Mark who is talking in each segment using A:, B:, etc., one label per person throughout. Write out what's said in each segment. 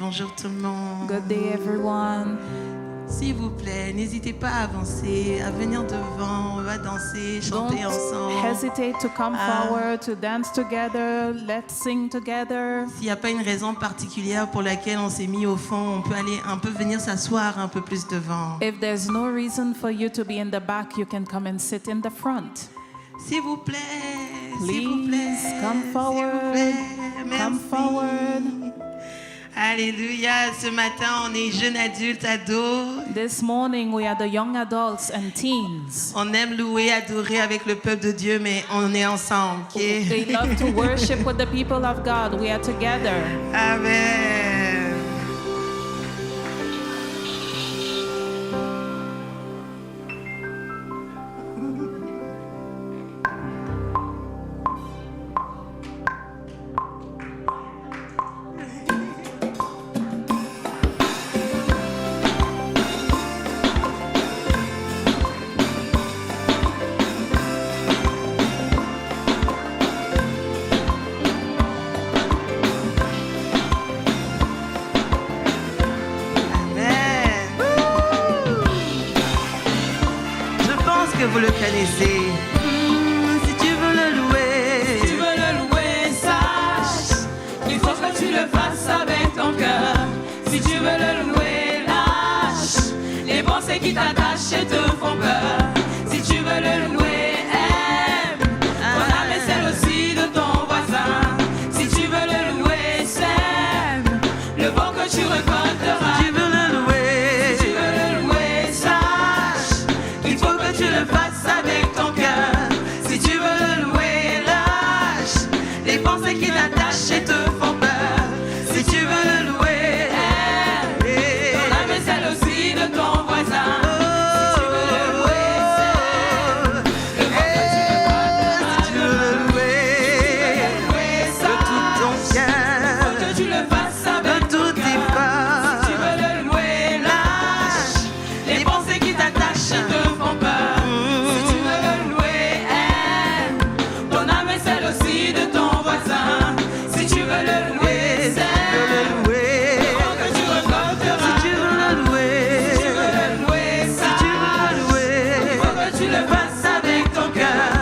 A: Bonjour tout le monde.
B: Good day, everyone.
A: S'il vous plaît, n'hésitez pas à avancer, à venir devant, on va danser, chanter
B: Don't
A: ensemble.
B: hesitate to come forward, to dance together. Let's sing together.
A: S'il n'y a pas une raison particulière pour laquelle on s'est mis au fond, on peut aller un peu venir s'asseoir un peu plus devant.
B: If there's no reason for you to be in the back, you can come and sit in the front.
A: S'il vous plaît, s'il vous plaît,
B: Please come
A: s'il
B: forward.
A: vous plaît,
B: Come
A: merci.
B: forward.
A: Alléluia, ce matin on est jeunes adultes, ados.
B: This morning we are the young adults and teens.
A: On aime louer, adorer avec le peuple de Dieu, mais on est ensemble, ok?
B: We love to worship with the people of God. We are together.
A: Amen. Vous le connaissez. Si tu veux le louer,
C: Si tu veux le louer, sache qu'il faut que tu le fasses avec ton cœur. Si tu veux le louer, lâche les pensées qui t'attachent et te font peur. Si tu veux le louer, aime ton âme et celle aussi de ton voisin. Si tu veux le louer, sème le vent que tu récolteras.
A: si tu veux le louer,
C: Si tu veux le louer, sache qu'il faut que tu le fasses avec ton cœur. Si tu veux le louer, lâche les pensées qui t'attachent et te font peur. Si tu veux le louer, aime ton âme et celle aussi de ton voisin. Si tu veux le louer, sème le vent que tu récolteras.
A: si tu veux le louer, de tout ton cœur,
C: Faut que tu le fasses
A: de
C: avec
A: tout
C: ton
A: tes
C: cœur.
A: pas.
C: Tu veux le louer, lâche les pensées qui t'attachent et te font peur. Si tu veux le louer, aime ton âme et celle aussi de ton voisin. Si tu veux le louer,
A: Si tu veux le
C: sème
A: louer,
C: le vent que tu récolteras.
A: si tu veux le louer,
C: Si tu veux le louer,
A: si tu veux le louer,
C: faut que tu le fasses avec ton cœur.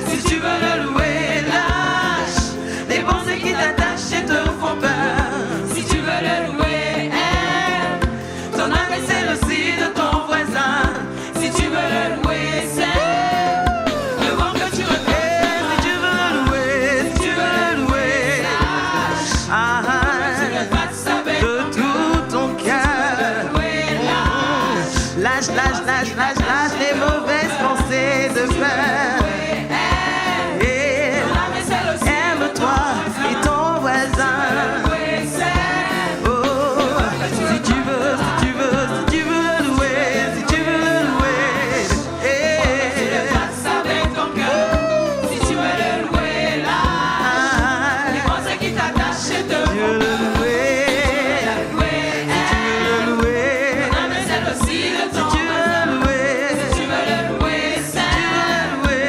C: Si tu veux le louer, lâche les pensées qui t'attachent et te font peur. Si tu veux le louer, aime ton âme et celle aussi de ton voisin. Si tu veux le louer, sème le vent que tu
A: si
C: récolteras.
A: tu veux le louer, si tu veux le louer,
C: Lâche tu le
A: ah,
C: fasses avec
A: de
C: ton
A: tout ton cœur.
C: louer, lâche
A: Lâche les mauvaises pensées de peur. Et
C: ton âme et celle aussi de
A: aime-toi et ton voisin.
C: louer, sème
A: Oh, si tu veux le louer, si tu veux le louer.
C: tu le fasses avec ton cœur. Si tu veux le louer, lâche les pensées qui t'attachent et te
A: Tu veux
C: font
A: le louer,
C: louer,
A: tu veux le louer,
C: ton âme et celle aussi de ton
A: tu veux
C: voisin.
A: le louer,
C: Tu veux le louer,
A: tu veux le
C: sème
A: louer.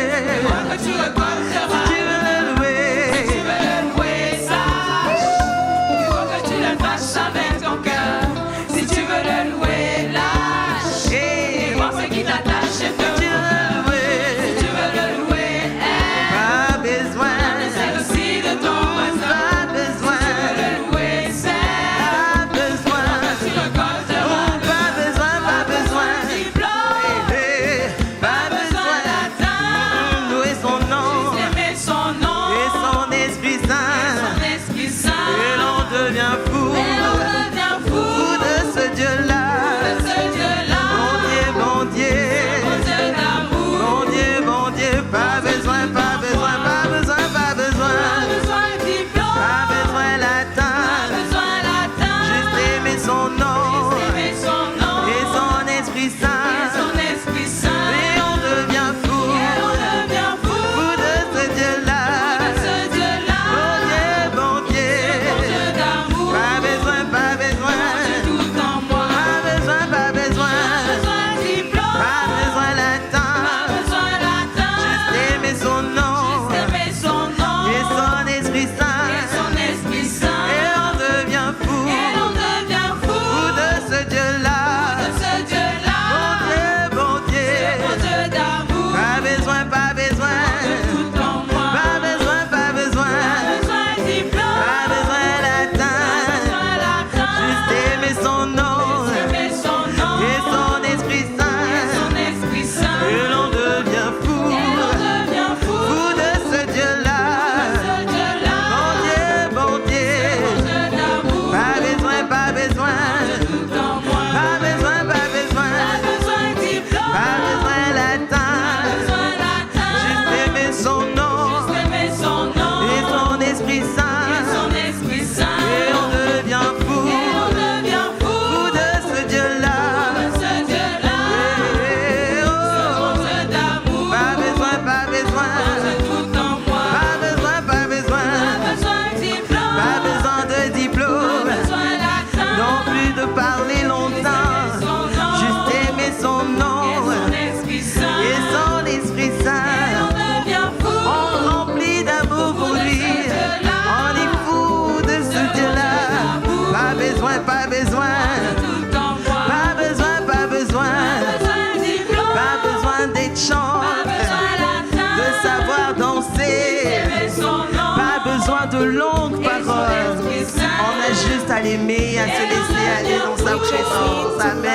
A: à l'aimer et à se laisser aller dans sa présence. Amen.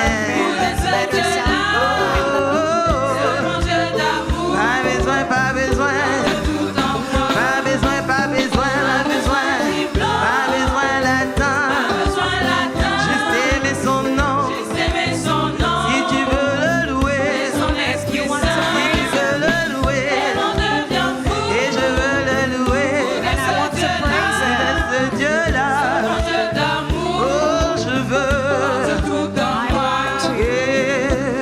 A: Pas besoin, pas besoin. Pas besoin, pas besoin, pas besoin. Pas besoin d'attendre. Juste aimer son nom. Si tu veux le louer. Si tu veux le louer. Et je veux le louer. Ce Dieu-là. Oh, je veux. Yeah.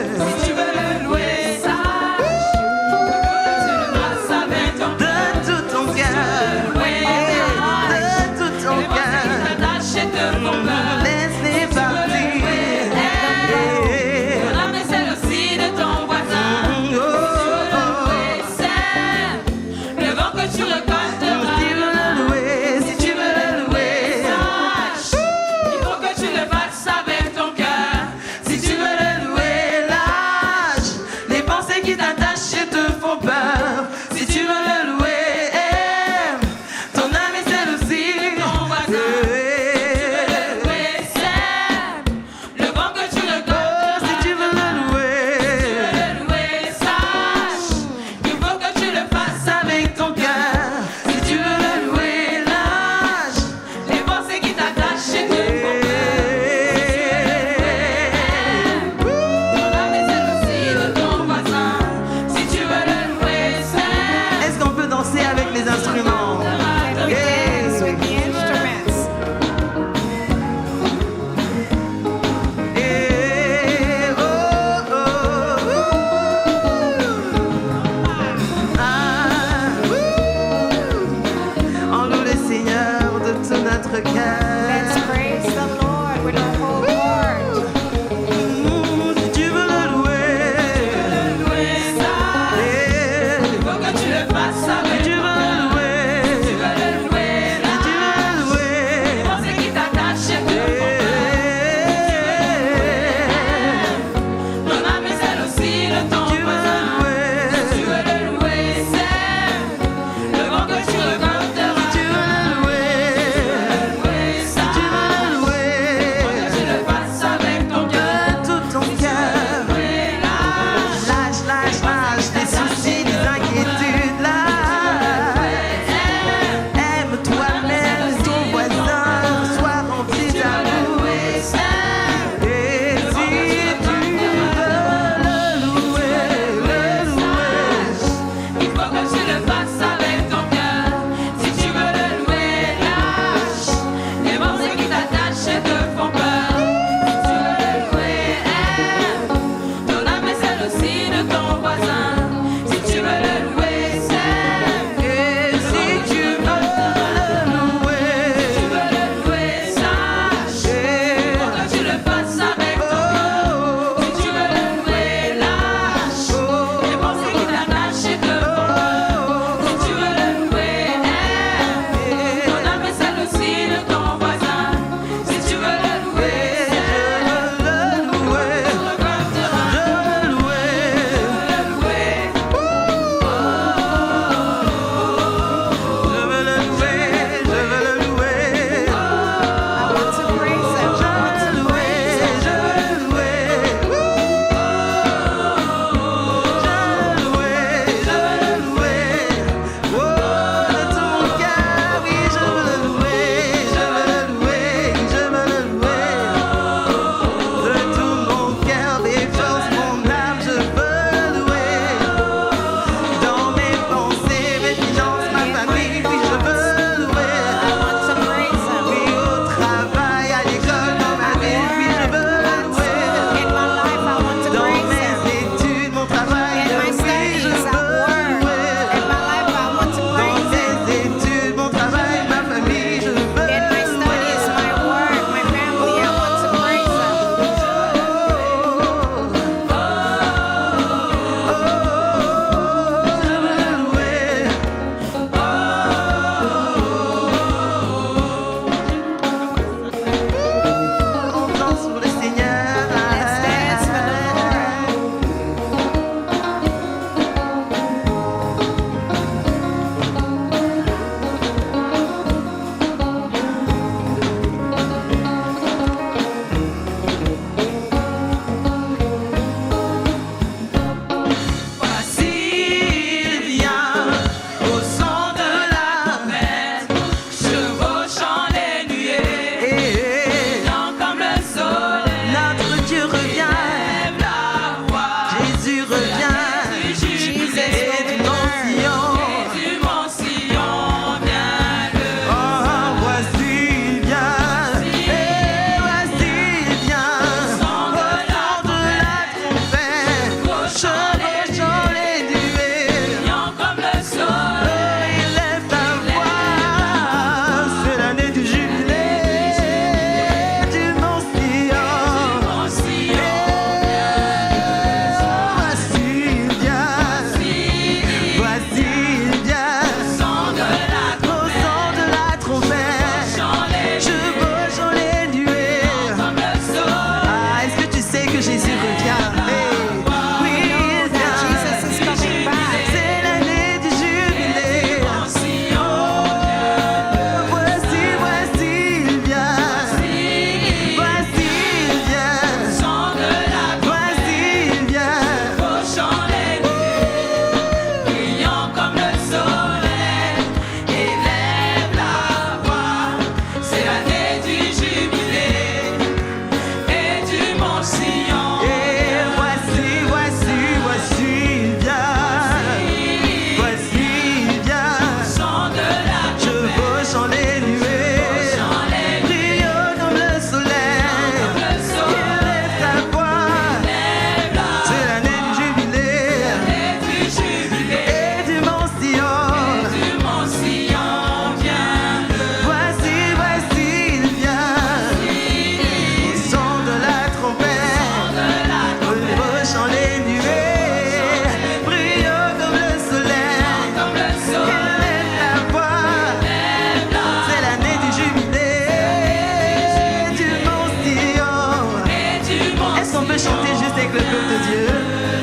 A: qu'on peut chanter juste avec le peuple de Dieu?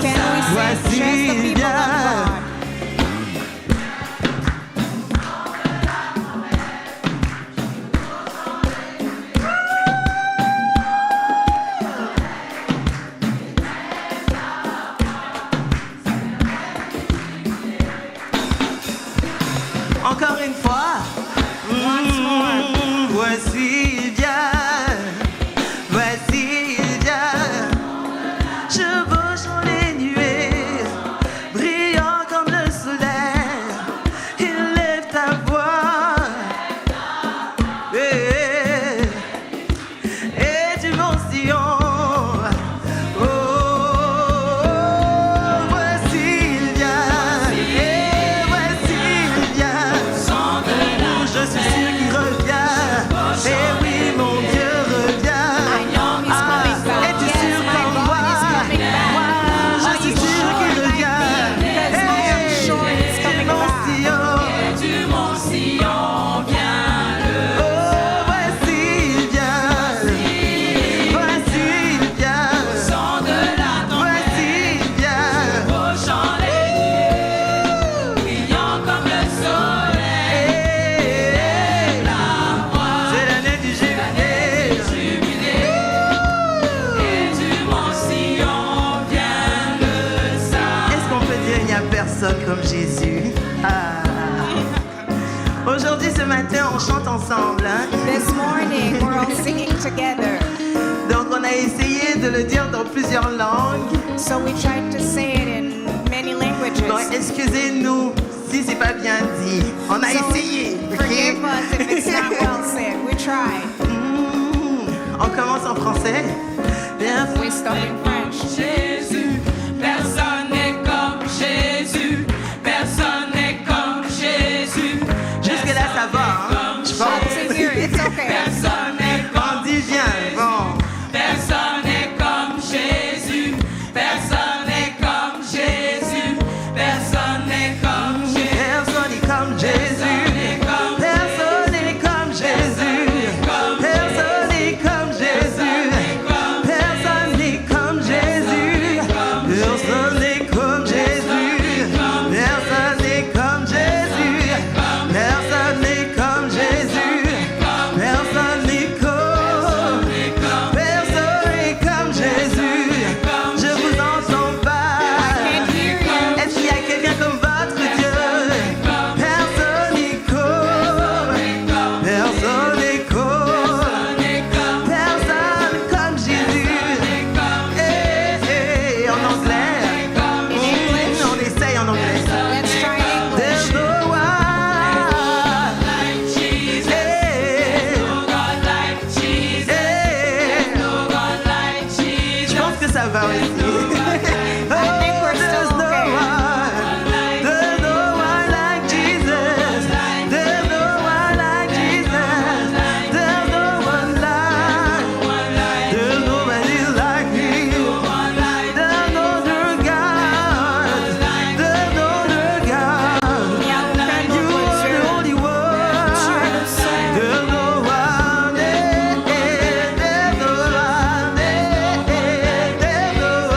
D: Can we sing
A: Voici
D: just the
A: il
D: people
A: vient.
D: of God?
A: Encore une fois.
D: Once more.
A: Voici il vient. Voici il vient. Chevauchant les nuées, brillant comme le soleil. Il lève ta voix. Et du mont Sion. Oh, voici il vient. Et voici il vient. Je suis sûr qu'il revient. Et oui, mon Dieu revient.
D: I know he's coming back.
A: Es-tu
D: Yes,
A: sûr
D: my
A: comme
D: God
A: moi?
D: is coming back.
A: Je
D: Are
A: suis
D: you
A: sûr
D: sure
A: qu'il
D: like
A: revient.
D: me? Because I am sure he's
A: Du
D: coming
A: mont
D: back.
A: Sion.
C: Du mont Sion vient
A: Oh, voici il vient. Voici il vient.
C: son de la
A: Voici il vient.
C: chevauchant les nuées, brillant comme le soleil.
A: C'est l'année du jubilé.
C: Jubilé, et du mont Sion vient le saint.
A: Est-ce qu'on peut dire il n'y a personne comme Jésus? Ah. Aujourd'hui, ce matin, on chante ensemble. Hein?
D: This morning, we're all singing together.
A: Donc, on a essayé de le dire dans plusieurs langues.
D: So we tried to say it in many languages.
A: Donc, excusez-nous si c'est pas bien dit. On a
D: So
A: essayé. ok?
D: forgive us if it's not well said. We tried.
A: On commence en français. Bien.
D: We start in French.
C: Jésus, personne n'est comme Jésus, personne n'est comme Jésus.
A: Jusque-là, ça va. Hein? Je
D: Up to
A: pense.
D: here, it's okay.
C: Personne n'est
A: On dit bien. Bon.
C: Personne n'est comme Jésus, personne n'est comme Jésus, personne n'est comme Jésus.
A: Personne n'est comme Jésus. Personne n'est comme Jésus. Personne n'est comme Jésus. Personne n'est comme Jésus. Personne n'est comme Jésus. Personne n'est comme Jésus. Personne n'est comme Jésus. Personne n'est comme. Personne n'est comme Jésus. Je vous entends pas.
D: Can't hear you.
A: Est-ce qu'il y a quelqu'un comme votre Dieu? Personne n'est comme. Personne n'est comme. Personne comme Jésus. En anglais. On essaye en anglais.
D: Let's try in
A: There's
D: English.
A: no one.
C: Like Jesus,
A: Eh,
C: no God like Jesus,
A: eh.
C: no God like
A: Je
C: Jesus.
A: pense que ça va aussi.
D: I think we're
A: There's
D: still
A: no
D: okay.
A: one. There's no one like Jesus. There's no one like Jesus. There's no one like. There's nobody like me. There's no other God. There's no other God.
D: Il y a aucun
A: You
D: autre
A: are the
D: Dieu.
A: only one.
D: Tu es le seul.
A: There's no one. There's no one. There's no one.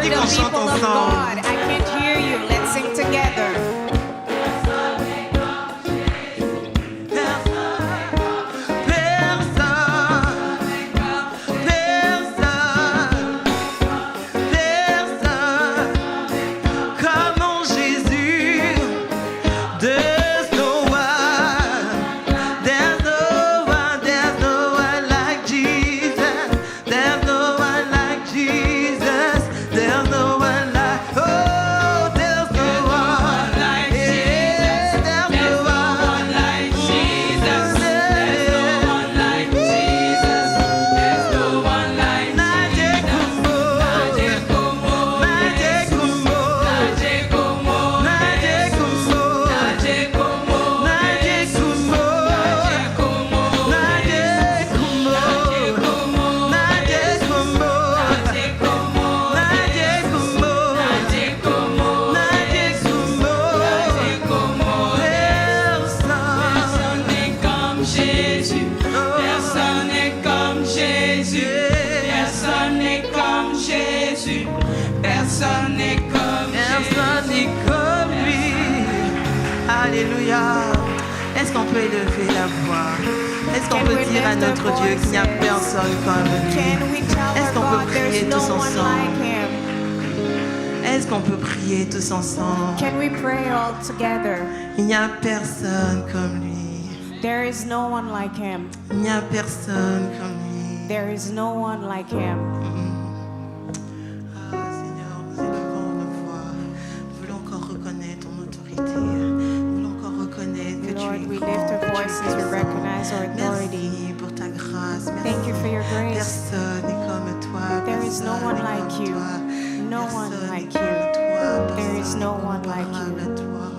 C: dit qu'on chante
D: people of
C: ensemble.
D: God. I can't hear you. Let's sing together.
C: Personne n'est comme lui. Alléluia. Est-ce qu'on peut élever la voix? Est-ce qu'on
D: Can
C: peut
D: we
C: dire à
D: lift
C: notre
D: our
C: Dieu qu'il n'y a
D: voices?
C: personne comme lui?
D: Can we tell
C: Est-ce
D: our
C: qu'on peut
D: God
C: prier
D: there's no
C: tous
D: one
C: ensemble?
D: like him?
C: Est-ce qu'on peut prier tous ensemble?
D: Can we pray all together?
C: Il n'y a personne comme lui.
D: There is no one like him.
C: Il n'y a personne comme lui.
D: There is no one like him.
C: Ah, Seigneur, nous élevons nos voix. Nous voulons encore reconnaître ton autorité. Nous voulons encore reconnaître que
D: Lord,
C: tu es
D: we
C: grand,
D: lift our
C: que tu es
D: voices, we
C: puissant.
D: recognize our authority.
C: Merci pour ta grâce. Merci.
D: Thank you for your grace.
C: Personne n'est comme toi.
D: There is no one
C: Personne n'est
D: like
C: comme
D: you.
C: toi.
D: No
C: Personne
D: one
C: n'est
D: like
C: comme
D: you.
C: toi.
D: There is
C: Personne
D: no
C: n'est
D: one like
C: comparable
D: you.
C: à toi.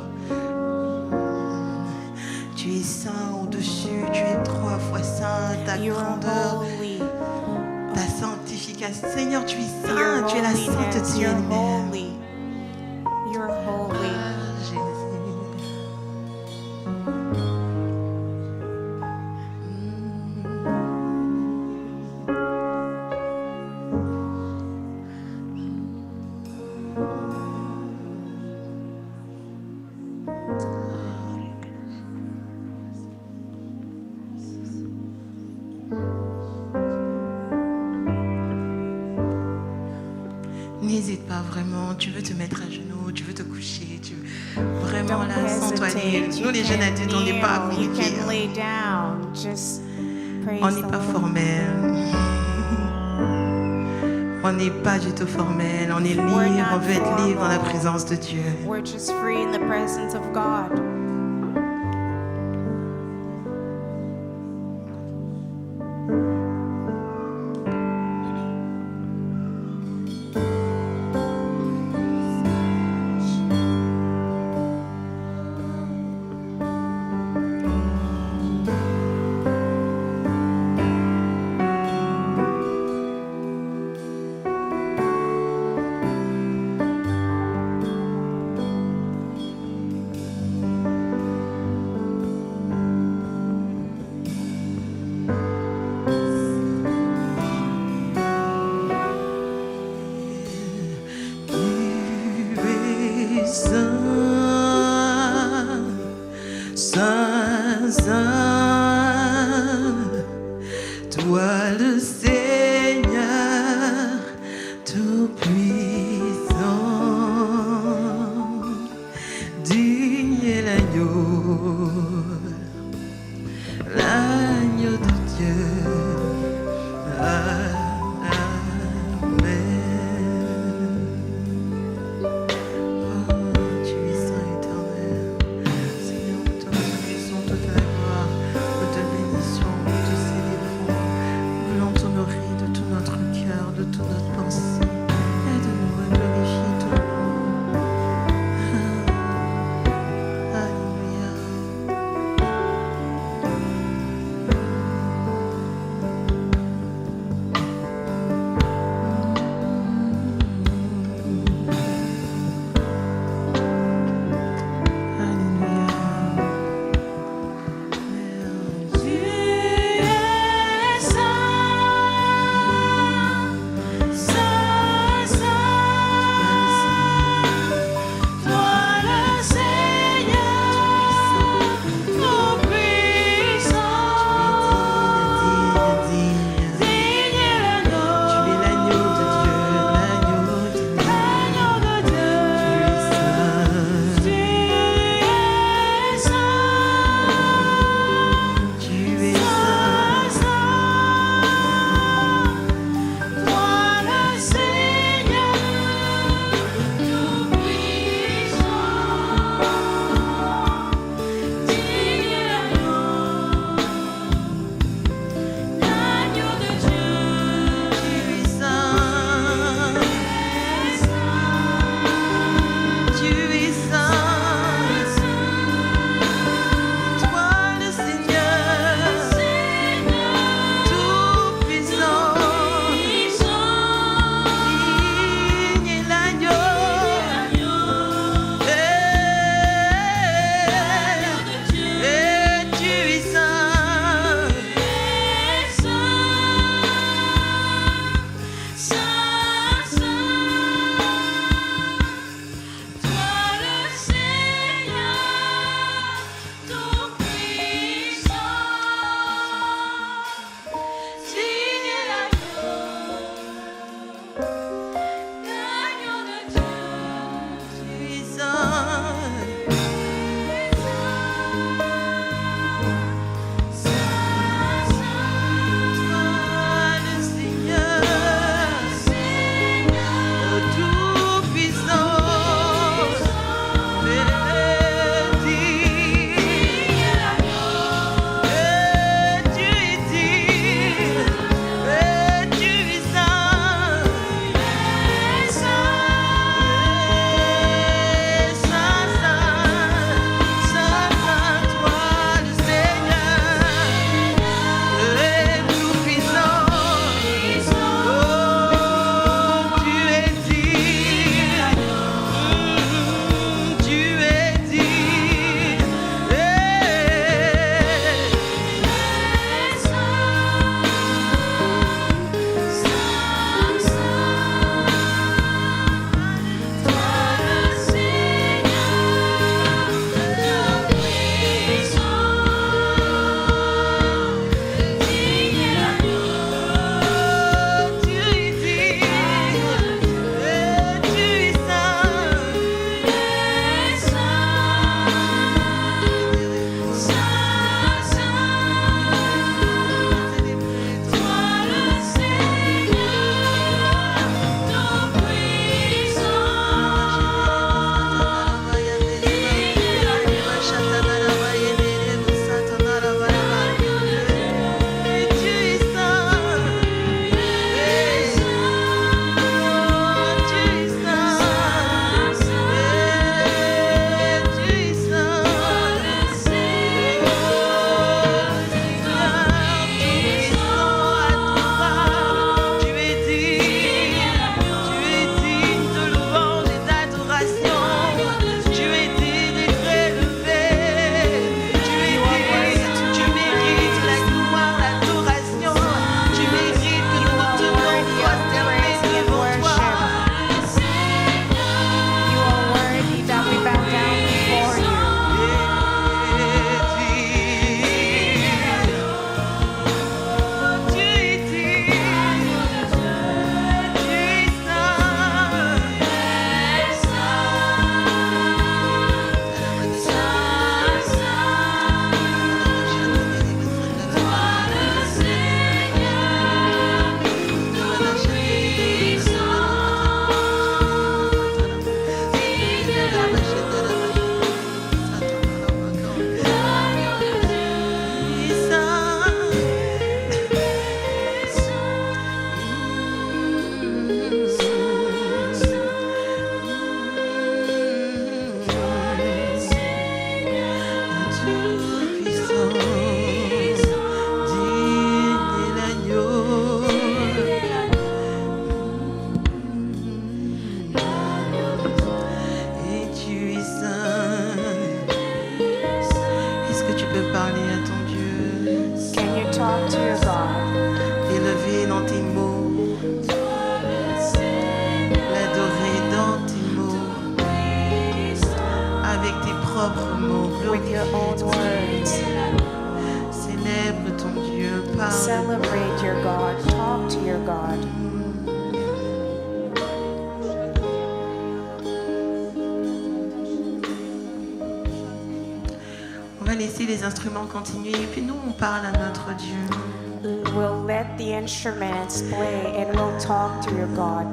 C: Tu es saint au-dessus. Tu es 3 fois saint. Ta
D: You are
C: grandeur,
D: holy.
C: ta sanctification. Seigneur, tu es
D: Your
C: saint. Tu es la
D: holiness.
C: sainteté
D: You're
C: elle-même.
D: holy. You're holy.
C: Ah, Jésus. N'hésite pas vraiment, tu veux te mettre à genoux, tu veux te coucher, tu veux vraiment
D: Don't
C: là, sans toi
D: hesitate.
C: Nous les jeunes
D: can
C: adultes, on n'est pas
D: kneel. You
C: compliqués.
D: can lay down. Just praise
C: On n'est
D: the
C: pas
D: Lord.
C: formel. On n'est pas du tout formel, on est libre,
D: We're
C: on
D: not
C: veut être libre dans la
D: formal.
C: présence de Dieu.
D: We're just free in the presence of God.
C: Tu es saint, saint, saint, toi le Seigneur tout-puissant, digne est l'agneau de Dieu. Tu es saint éternel. Seigneur, nous te reconnaissons toute la gloire.
D: with your own words.
A: Célèbre ton Dieu, parle.
D: Celebrate your God. Talk to your God.
A: On va laisser les instruments continuer et puis nous on parle à notre Dieu.
D: We'll let the instruments play and we'll talk to your God.